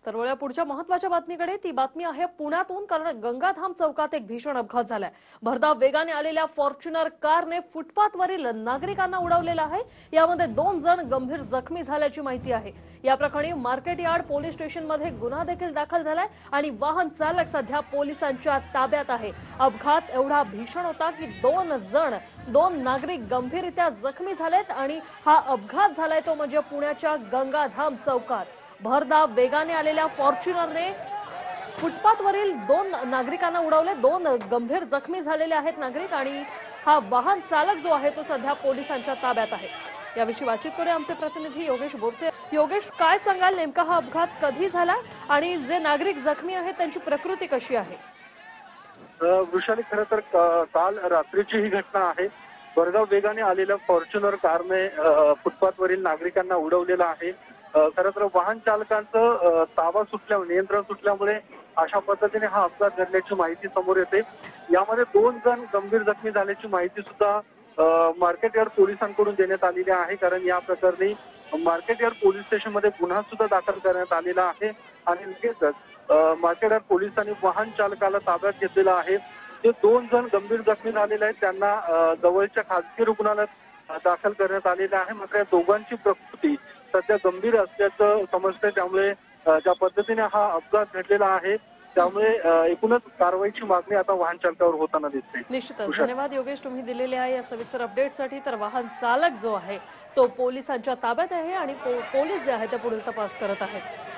तर वळूया पुढच्या महत्त्वाच्या बातमीकडे। ती बातमी आहे पुण्यातून, कारण गंगाधाम चौकात एक भीषण अपघात झालाय। भरधाव वेगाने आलेल्या फॉर्च्युनर कारने फुटपाथवरील नागरिकांना उडवलेला आहे। यामध्ये 2 जण गंभीर जखमी झाल्याची माहिती आहे। या प्रकरणी मार्केट यार्ड पोलीस स्टेशनमध्ये गुन्हा देखील दाखल झालाय आणि वाहन चालक सध्या पोलिसांच्या ताब्यात आहे। अपघात एवढा भीषण होता की 2 नागरिक गंभीररित्या जखमी झालेत आणि हा अपघात झालाय तो म्हणजे पुण्याच्या गंगाधाम चौकात। भरधाव वेगाने आलेल्या फॉर्च्युनरने फुटपाथवरील 2 नागरिकांना उडवले। 2 गंभीर जखमी झालेले आहेत नागरिक आणि हा वाहन चालक जो आहे तो सध्या पोलिसांच्या ताब्यात आहे। याविषयी बातचीत करूया आमचे प्रतिनिधी योगेश बोरसे। योगेश, काय सांगाल, नेमका हा अपघात कधी झाला आणि जे नागरिक जखमी आहेत त्यांची प्रकृती कशी आहे? वृषाली, खरं तर काल रात्रीची ही घटना आहे। भरधाव वेगाने आलेल्या फॉर्च्युनर कारने फुटपाथवरील नागरिकांना उडवलेला आहे। खरं तर वाहन चालकांचं ताबा सुटल्यामुळे, नियंत्रण सुटल्यामुळे अशा पद्धतीने हा अपघात घडल्याची माहिती समोर येते। यामध्ये 2 जण गंभीर जखमी झाल्याची माहिती सुद्धा मार्केट यार्ड पोलिसांकडून देण्यात आलेली आहे। कारण या प्रकरणी मार्केट यार्ड पोलीस स्टेशनमध्ये गुन्हा सुद्धा दाखल करण्यात आलेला आहे आणि लगेचच मार्केट यार्ड पोलिसांनी वाहन चालकाला ताब्यात घेतलेला आहे। जे 2 जण गंभीर जखमी झालेले आहेत त्यांना जवळच्या खासगी रुग्णालयात दाखल करण्यात आलेलं आहे। मात्र या दोघांची प्रकृती सध्या गंभीर असल्याचं समजतंय। त्यामुळे ज्या पद्धतीने हा अपघात घडलेला आहे त्यामुळे एकूणच कारवाईची मागणी आता वाहन चालकावर होताना दिसते। निश्चितच धन्यवाद योगेश, तुम्ही दिलेल्या या सविस्तर अपडेटसाठी। तर वाहन चालक जो आहे तो पोलिसांच्या ताब्यात आहे आणि पोलीस जे आहे ते पुढील तपास करत आहेत।